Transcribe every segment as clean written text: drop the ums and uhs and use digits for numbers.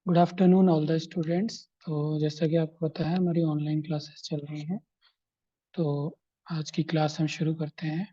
Good afternoon all the students. तो जैसा कि आपको पता है हमारी ऑनलाइन क्लासेस चल रही हैं। तो आज की क्लास हम शुरू करते हैं।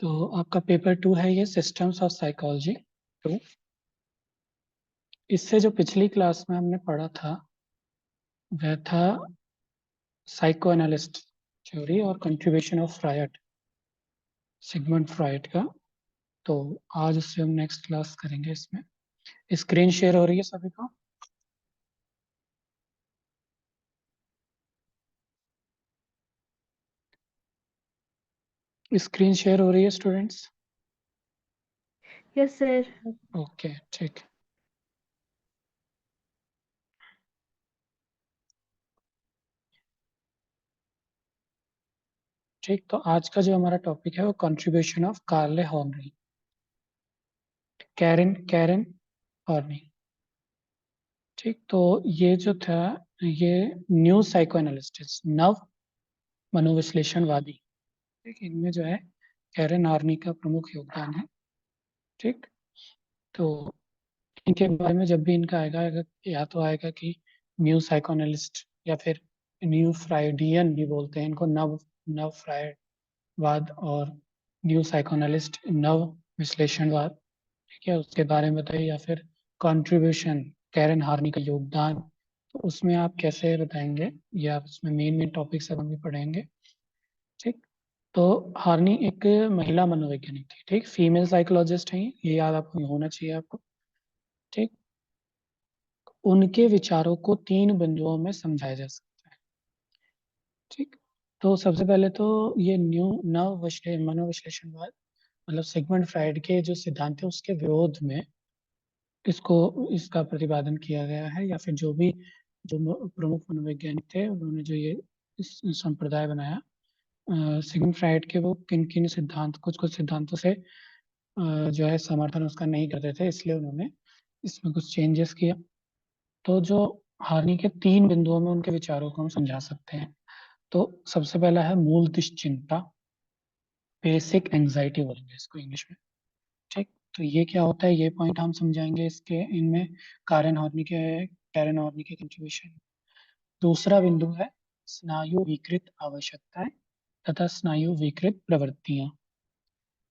तो आपका पेपर 2 है ये सिस्टम्स ऑफ साइकोलॉजी 2। इससे जो पिछली क्लास में हमने पढ़ा था वह था साइको एनालिस्ट थ्योरी और contribution of Freud, Sigmund Freud का। तो आज उससे हम नेक्स्ट क्लास करेंगे। इसमें स्क्रीन शेयर हो रही है सभी को। स्क्रीन शेयर हो रही है स्टूडेंट्स? Yes sir. ओके, ठीक। ठीक, तो आज का जो हमारा टॉपिक है वो contribution of Karen Horney, Karen Karen Horney. ठीक, तो ये जो था ये न्यू साइको एनालिस्ट, नव मनोविश्लेषणवादी। ठीक, इनमें जो है कैरन हॉर्नी का प्रमुख योगदान है। ठीक, तो इनके बारे में जब भी इनका आएगा या तो आएगा कि न्यू साइको एनालिस्ट या फिर न्यू फ्राइडियन भी बोलते हैं इनको, नव नव फ्राइडवाद और न्यू साइको एनालिस्ट नव विश्लेषणवाद। ठीक है, उसके बारे में बताइए। या फिर कंट्रीब्यूशन, कैरन हार्नी का योगदान, तो उसमें आप कैसे बताएंगे, या उसमें मेन मेन टॉपिक सब हम भी पढ़ेंगे। ठीक, तो हार्नी एक महिला मनोवैज्ञानिक थी। ठीक, फीमेल साइकोलॉजिस्ट हैं, ये याद आपको होना चाहिए आपको। ठीक, उनके विचारों को 3 बिंदुओं में समझाया जा सकता है। ठीक, तो सबसे पहले तो ये न्यू नव मनोविश्लेषणवाद मतलब सिगमंड फ्राइड के जो सिद्धांत है उसके विरोध में इसको इसका प्रतिपादन किया गया है। या फिर जो भी जो प्रमुख मनोवैज्ञानिक थे उन्होंने जो ये इस संप्रदाय बनाया, सिगमंड फ्राइड के, वो किन किन सिद्धांत, कुछ कुछ सिद्धांतों से जो है समर्थन उसका नहीं करते थे, इसलिए उन्होंने इसमें कुछ चेंजेस किया। तो जो हार्नी के 3 बिंदुओं में उनके विचारों को हम समझा सकते हैं। तो सबसे पहला है मूल दुश्चिंता, बेसिक एंजाइटी बोलेंगे इसको इंग्लिश में। ठीक, तो ये क्या होता है, ये पॉइंट हम समझाएंगे इसके इनमें कैरन हॉर्नी के कंट्रीब्यूशन। दूसरा बिंदु है स्नायु विकृत आवश्यकताएं तथा स्नायु विकृत प्रवृत्तियां।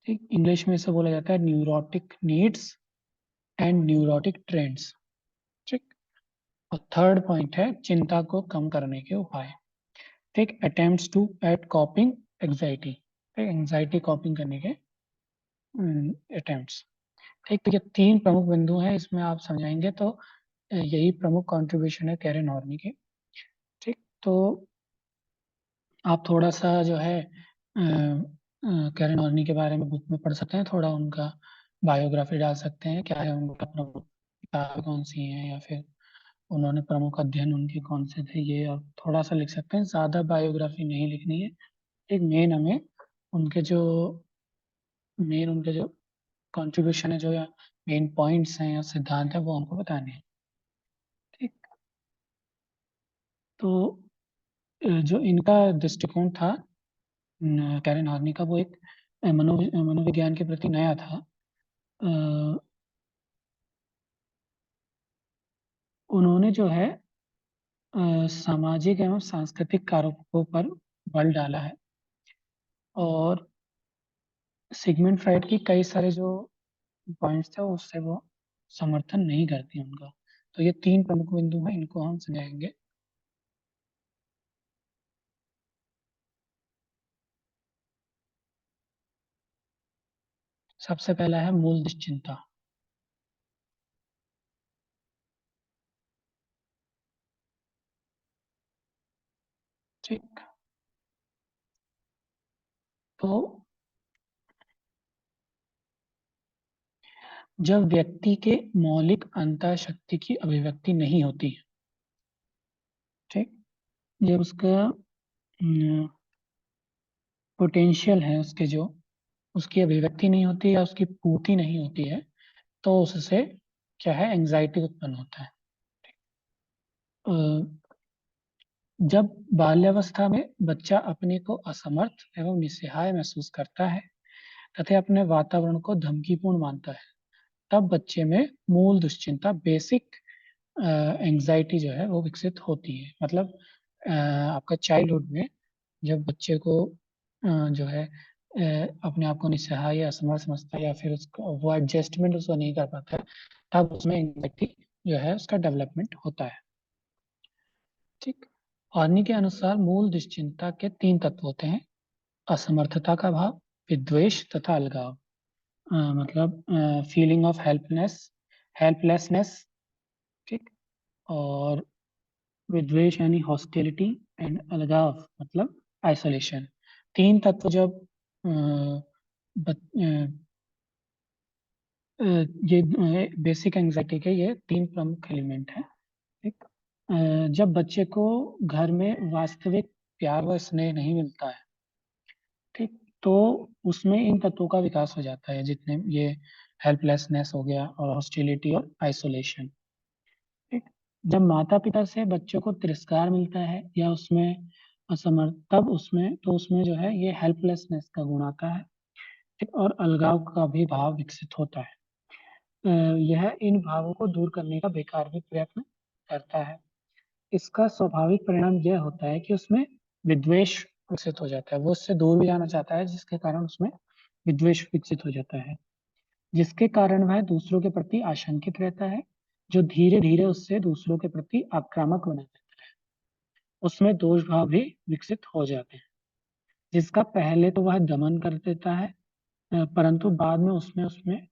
ठीक, इंग्लिश में इसे बोला जाता है neurotic needs and neurotic trends. ठीक, और थर्ड पॉइंट है चिंता को कम करने के उपाय। ठीक, attempts to at coping anxiety, anxiety coping करने के अटेम्प्ट्स। ठीक, तो ये 3 प्रमुख बिंदु हैं, इसमें आप समझाएंगे तो यही प्रमुख कंट्रीब्यूशन है कैरन हॉर्नी के। ठीक, तो आप थोड़ा सा जो है कैरन हॉर्नी के बारे में बुक में पढ़ सकते हैं, थोड़ा उनका बायोग्राफी डाल सकते हैं, क्या है उनका प्रमुख किताब कौन सी है, या फिर उन्होंने प्रमुख अध्ययन उनके कौन से थे, ये और थोड़ा सा लिख सकते हैं। ज़्यादा बायोग्राफी नहीं लिखनी है। एक मेन हमें उनके जो उनके जो कंट्रीब्यूशन है, जो या मेन पॉइंट्स हैं या सिद्धांत है, वो हमको बताने हैं। ठीक, तो जो इनका दृष्टिकोण था कैरन हॉर्नी का, वो एक मनोविज्ञान के प्रति नया था। अ, उन्होंने जो है सामाजिक एवं सांस्कृतिक कारकों पर बल डाला है, और सिगमंड फ्राइड की कई सारे जो पॉइंट्स थे उससे वो समर्थन नहीं करती उनका। तो ये 3 प्रमुख बिंदु हैं, इनको हम समझाएंगे। सबसे पहला है मूल दुश्चिंता। ठीक। तो जब व्यक्ति के मौलिक अंतः शक्ति की अभिव्यक्ति नहीं होती है, ठीक, जब उसका पोटेंशियल है, उसके जो उसकी अभिव्यक्ति नहीं होती या उसकी पूर्ति नहीं होती है, तो उससे क्या है, एंजाइटी उत्पन्न होता है। अ, जब बाल्यावस्था में बच्चा अपने को असमर्थ एवं निस्सहाय महसूस करता है तथा अपने वातावरण को धमकीपूर्ण मानता है, तब बच्चे में मूल दुश्चिंता, बेसिक एंजाइटी जो है वो विकसित होती है। मतलब आपका चाइल्डहुड में जब बच्चे को जो है अपने आप को निस्सहाय या असमर्थ समझता है या फिर उसको वो एडजस्टमेंट उसको नहीं कर पाता है, तब उसमें एंजाइटी जो है उसका डेवलपमेंट होता है। ठीक। हॉर्नी के अनुसार मूल दुश्चिंता के 3 तत्व होते हैं: असमर्थता का भाव, विद्वेष तथा अलगाव। मतलब फीलिंग ऑफ हेल्पलेसनेस। ठीक। और विद्वेष यानी हॉस्टिलिटी, एंड अलगाव मतलब आइसोलेशन। 3 तत्व जब अ, बच- अ, ये बेसिक एंजाइटी के ये 3 प्रमुख एलिमेंट हैं। ठीक। जब बच्चे को घर में वास्तविक प्यार व स्नेह नहीं मिलता है, ठीक, तो उसमें इन तत्वों का विकास हो जाता है, जितने ये हेल्पलेसनेस हो गया और हॉस्टिलिटी और आइसोलेशन। ठीक। जब माता पिता से बच्चों को तिरस्कार मिलता है या उसमें असमर्थ, तब उसमें जो है ये हेल्पलेसनेस का गुण आता है। ठीक। और अलगाव का भी भाव विकसित होता है। यह इन भावों को दूर करने का बेकार भी प्रयत्न करता है। इसका स्वाभाविक परिणाम यह होता है कि उसमें विद्वेष विकसित हो जाता है, वो उससे दूर भी जाना चाहता है, जिसके कारण उसमें विद्वेष विकसित हो जाता है, जिसके कारण वह दूसरों के प्रति आशंकित रहता है, जो धीरे धीरे उससे दूसरों के प्रति आक्रामक बना देता है। उसमें दोष भाव भी विकसित हो जाते हैं, जिसका पहले तो वह दमन कर देता है, परंतु बाद में उसमें उसमें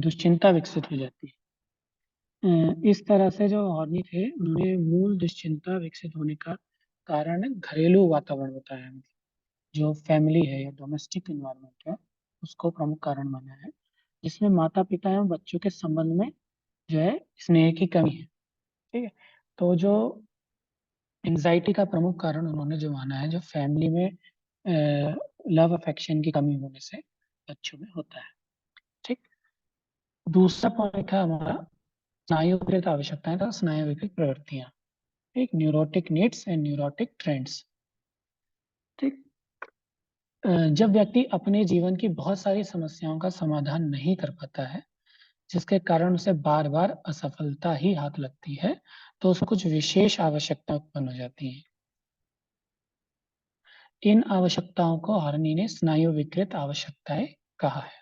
दुश्चिंता विकसित हो जाती है। इस तरह से जो हॉर्नी थे उन्होंने मूल दुश्चिंता विकसित होने का कारण घरेलू वातावरण बताया, मतलब जो फैमिली है या डोमेस्टिक इन्वायरमेंट है उसको प्रमुख कारण माना है, जिसमें माता पिता एवं बच्चों के संबंध में जो है स्नेह की कमी है। ठीक है। तो जो एंजाइटी का प्रमुख कारण उन्होंने जो माना है, जो फैमिली में लव अफेक्शन की कमी होने से बच्चों में होता है। ठीक। दूसरा पॉइंट है हमारा स्नायु विकृत आवश्यकताएं तथा स्नायु विकृत प्रवृत्तियां। ठीक। Neurotic needs and neurotic trends. ठीक। जब व्यक्ति अपने जीवन की बहुत सारी समस्याओं का समाधान नहीं कर पाता है, जिसके कारण उसे बार बार असफलता ही हाथ लगती है, तो उसको कुछ विशेष आवश्यकता उत्पन्न हो जाती है। इन आवश्यकताओं को हार्नी ने स्नायु विकृत आवश्यकताएं कहा है।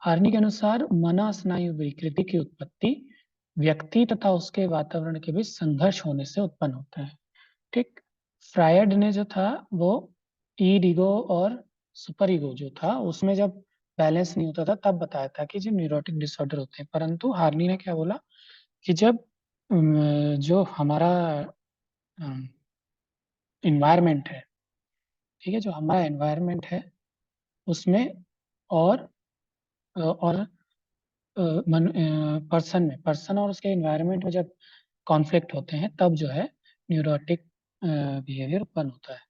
हार्नी के अनुसार मना स्नायु विकृति की उत्पत्ति व्यक्ति तथा उसके वातावरण के बीच संघर्ष होने से उत्पन्न होता है। ठीक। फ्रायड ने जो था वो ईड ईगो और सुपर ईगो जो था उसमें जब बैलेंस नहीं होता था तब बताया था कि जो न्यूरोटिक डिसऑर्डर होते हैं, परंतु हार्नी ने क्या बोला कि जब जो हमारा इन्वायरमेंट है, ठीक है, जो हमारा एनवायरनमेंट है उसमें और और पर्सन और उसके एनवायरनमेंट में जब कॉन्फ्लिक्ट होते हैं तब जो है न्यूरोटिक बिहेवियर उत्पन्न होता है।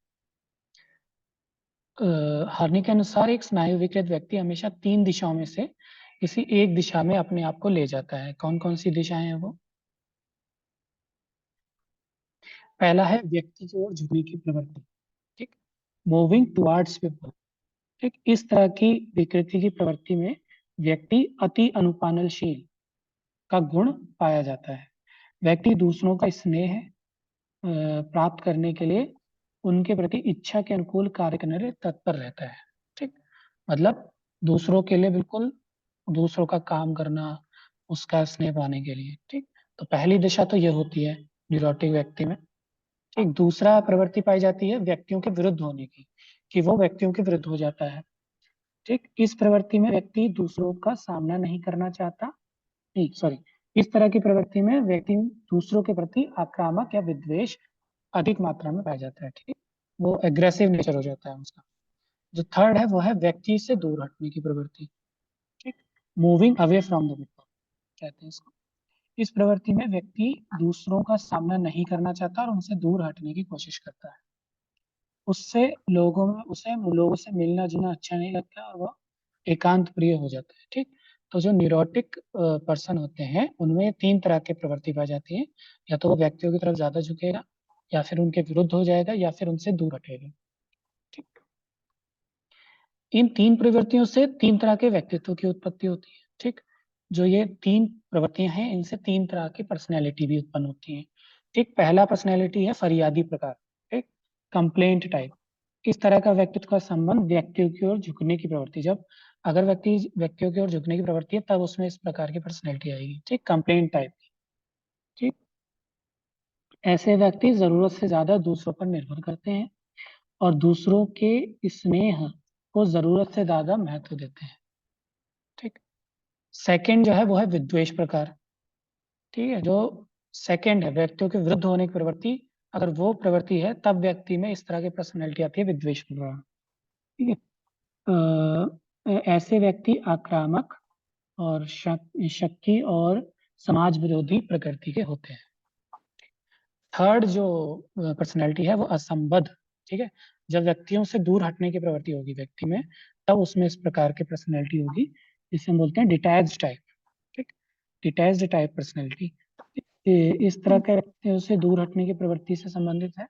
हार्नी के अनुसार एक स्नायु विकृत व्यक्ति हमेशा 3 दिशाओं में से किसी एक दिशा में अपने आप को ले जाता है। कौन कौन सी दिशाएं हैं वो? पहला है व्यक्ति की ओर झुकने की प्रवृत्ति। ठीक। Moving towards people. ठीक। इस तरह की विकृति की प्रवृत्ति में व्यक्ति अति अनुपालनशील का गुण पाया जाता है। व्यक्ति दूसरों का स्नेह प्राप्त करने के लिए उनके प्रति इच्छा के अनुकूल कार्य करने के लिए तत्पर रहता है। ठीक। मतलब दूसरों के लिए बिल्कुल, दूसरों का काम करना, उसका स्नेह पाने के लिए। ठीक, तो पहली दिशा तो ये होती है न्यूरोटिक व्यक्ति में। ठीक, दूसरा प्रवृत्ति पाई जाती है व्यक्तियों के विरुद्ध होने की, कि वो व्यक्तियों के विरुद्ध हो जाता है। ठीक, इस प्रवृत्ति में व्यक्ति दूसरों का सामना नहीं करना चाहता। नहीं, सॉरी, इस तरह की प्रवृत्ति में व्यक्ति दूसरों के प्रति आक्रामक या विद्वेष अधिक मात्रा में पाया जाता है। ठीक, वो एग्रेसिव नेचर हो जाता है उसका। जो थर्ड है वो है व्यक्ति से दूर हटने की प्रवृत्ति। ठीक, moving away from the people कहते हैं इसको। इस प्रवृत्ति में व्यक्ति दूसरों का सामना नहीं करना चाहता और उनसे दूर हटने की कोशिश करता है। उससे लोगों से मिलना जुलना अच्छा नहीं लगता और वो एकांत प्रिय हो जाता है। ठीक, तो जो न्यूरोटिक पर्सन होते हैं उनमें तीन तरह की प्रवृत्ति पाई जाती है। या तो वो व्यक्तियों की तरफ ज्यादा झुकेगा, या फिर उनके विरुद्ध हो जाएगा, या फिर उनसे दूर हटेगा। ठीक, इन तीन प्रवृत्तियों से तीन तरह के व्यक्तित्व की उत्पत्ति होती है। ठीक, जो ये तीन प्रवृत्तियां हैं इनसे तीन तरह की पर्सनैलिटी भी उत्पन्न होती है। ठीक, पहला पर्सनैलिटी है फरियादी प्रकार। ठीक, कंप्लेंट टाइप। इस तरह का व्यक्तित्व का संबंध व्यक्तियों की ओर झुकने की प्रवृत्ति, जब अगर व्यक्ति व्यक्तियों की ओर झुकने की प्रवृत्ति है तब उसमें इस प्रकार की पर्सनैलिटी आएगी। ठीक, कंप्लेंट टाइप। ठीक, ऐसे व्यक्ति जरूरत से ज्यादा दूसरों पर निर्भर करते हैं और दूसरों के स्नेह को जरूरत से ज्यादा महत्व देते हैं। ठीक, सेकंड जो है वो है विद्वेष प्रकार। ठीक है, जो सेकंड है व्यक्तियों के विरुद्ध होने की प्रवृत्ति, अगर वो प्रवृत्ति है तब व्यक्ति में इस तरह की पर्सनैलिटी आती है विद्वेष प्रकार। ठीक है, ऐसे व्यक्ति आक्रामक और शक्की और समाज विरोधी प्रकृति के होते हैं। थर्ड जो पर्सनैलिटी है वो असंबद्ध। ठीक है, जब व्यक्तियों से दूर हटने की प्रवृत्ति होगी व्यक्ति में, तब उसमें इस प्रकार की पर्सनैलिटी होगी, जिसे हम बोलते हैं डिटैच्ड टाइप। ठीक, डिटैच्ड टाइप पर्सनैलिटी इस तरह के व्यक्तियों से दूर हटने की प्रवृत्ति से संबंधित है।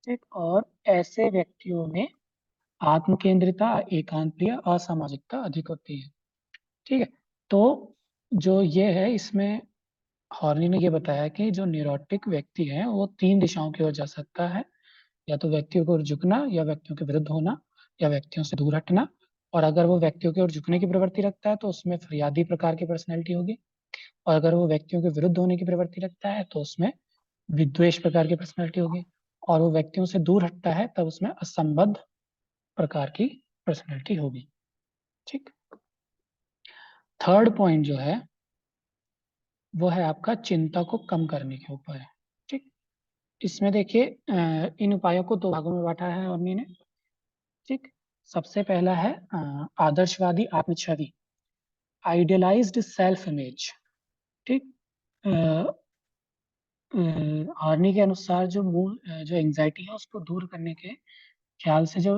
ठीक, और ऐसे व्यक्तियों में आत्मकेंद्रिता, एकांतीय, असामाजिकता अधिक होती है। ठीक है, तो जो ये है इसमें हॉर्नी ने ये बताया कि जो न्यूरोटिक व्यक्ति है वो तीन दिशाओं की ओर जा सकता है। या तो व्यक्तियों की ओर झुकना, या व्यक्तियों के विरुद्ध होना, या व्यक्तियों से दूर हटना। और अगर वो व्यक्तियों की ओर झुकने की प्रवृत्ति रखता है तो उसमें फरियादी प्रकार की पर्सनैलिटी होगी। और अगर वो व्यक्तियों के विरुद्ध होने की प्रवृत्ति रखता है तो उसमें विद्वेष प्रकार की पर्सनैलिटी होगी। और वो व्यक्तियों से दूर हटता है तब उसमें असंबद्ध प्रकार की पर्सनैलिटी होगी। ठीक, थर्ड पॉइंट जो है वो है आपका चिंता को कम करने के उपाय। ठीक, इसमें देखिए इन उपायों को दो भागों में बांटा है अर्नी ने। ठीक, सबसे पहला है आदर्शवादी आत्मछवि, आइडियलाइज्ड सेल्फ इमेज। ठीक, हार्नी के अनुसार जो मूल जो एंजाइटी है उसको दूर करने के ख्याल से जो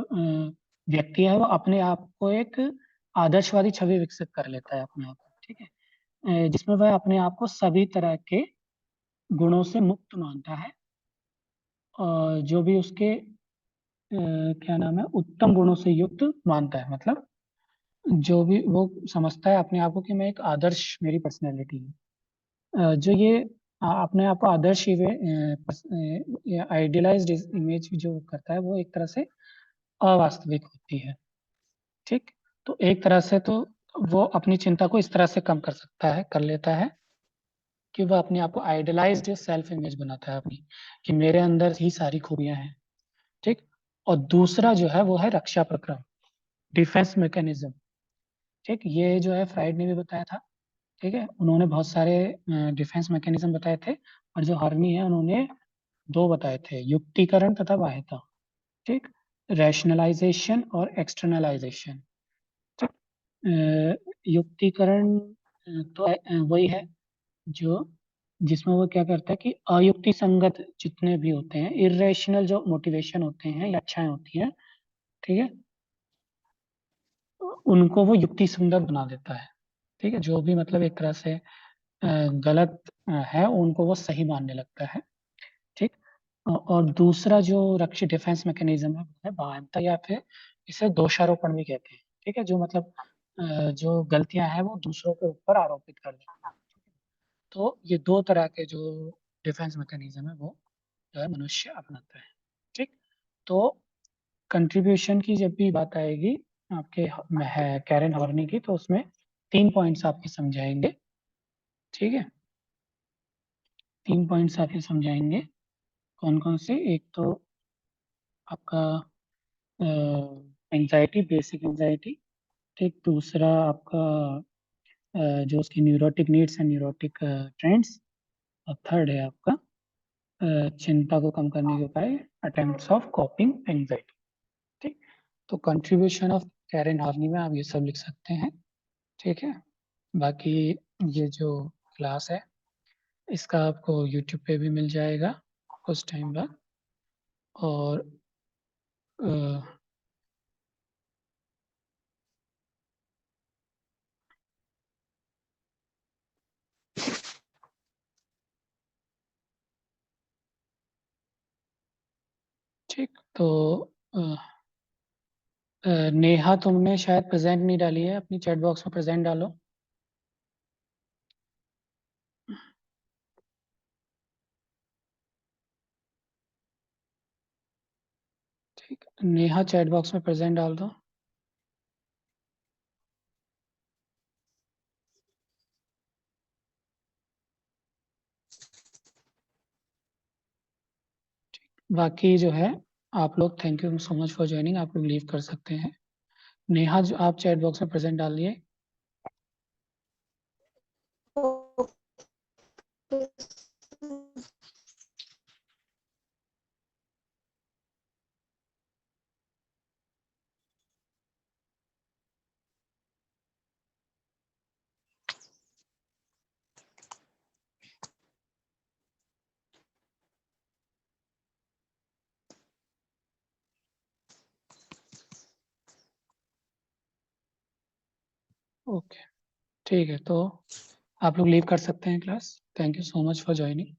व्यक्ति है वो अपने आप को एक आदर्शवादी छवि विकसित कर लेता है अपने आप को। ठीक है, जिसमें वह अपने आप को सभी तरह के गुणों से मुक्त मानता है, और जो भी उसके क्या नाम है उत्तम गुणों से युक्त मानता है। मतलब जो भी वो समझता है अपने आप को कि मैं एक आदर्श, मेरी पर्सनैलिटी है। जो ये अपने आप को आदर्श आइडियलाइज्ड इमेज जो करता है वो एक तरह से अवास्तविक होती है। ठीक, तो एक तरह से तो वो अपनी चिंता को इस तरह से कम कर सकता है, कर लेता है कि वह अपने आप को आइडियलाइज्ड सेल्फ इमेज बनाता है अपनी, कि मेरे अंदर ही सारी खूबियां हैं। ठीक, और दूसरा जो है वो है रक्षा प्रक्रम, डिफेंस मैकेनिज्म। ठीक, ये जो है फ्राइड ने भी बताया था। ठीक है, उन्होंने बहुत सारे डिफेंस मैकेनिज्म बताए थे, और जो हर्नी है उन्होंने दो बताए थे, युक्तिकरण तथा बाह्यता। ठीक, रैशनलाइजेशन और एक्सटर्नलाइजेशन। ठीक, युक्तिकरण तो वही है जो जिसमें वो क्या करता है कि अयुक्ति संगत जितने भी होते हैं, इरेशनल जो मोटिवेशन होते हैं या इच्छाएं होती हैं, ठीक है, उनको वो युक्ति संगत बना देता है। ठीक है, जो भी मतलब एक तरह से गलत है उनको वो सही मानने लगता है। ठीक, और दूसरा जो रक्षी डिफेंस मैकेनिज्म है वो है बाध्यता, या फिर इसे दोषारोपण भी कहते हैं। ठीक है, जो मतलब जो गलतियां हैं वो दूसरों के ऊपर आरोपित कर देते हैं। तो ये दो तरह के जो डिफेंस मैकेनिज्म है वो जो है मनुष्य अपनाता है। ठीक, तो कंट्रीब्यूशन की जब भी बात आएगी आपके है कैरन हॉर्नी की, तो उसमें 3 पॉइंट्स आपके समझाएंगे, ठीक है। 3 पॉइंट्स आपके समझाएंगे, कौन कौन से? एक तो आपका एंजाइटी, बेसिक एंजाइटी, ठीक। दूसरा आपका जो उसकी neurotic needs and neurotic trends. और थर्ड है आपका चिंता को कम करने के उपाय, अटेम्प्ट्स ऑफ कॉपिंग एंजाइटी, ठीक। तो कंट्रीब्यूशन ऑफ कैरन हॉर्नी में आप ये सब लिख सकते हैं, ठीक है। बाकी ये जो क्लास है इसका आपको यूट्यूब पे भी मिल जाएगा कुछ टाइम बाद। और अ, ठीक। तो नेहा, तुमने शायद प्रेजेंट नहीं डाली है, अपनी चैट बॉक्स में प्रेजेंट डालो। ठीक, नेहा चैट बॉक्स में प्रेजेंट डाल दो। बाकी जो है आप लोग, thank you so much for joining, आप लोग लीव कर सकते हैं। नेहा, जो आप चैट बॉक्स में प्रेजेंट डालिए। ओके, ठीक है। तो आप लोग लीव कर सकते हैं class. Thank you so much for joining.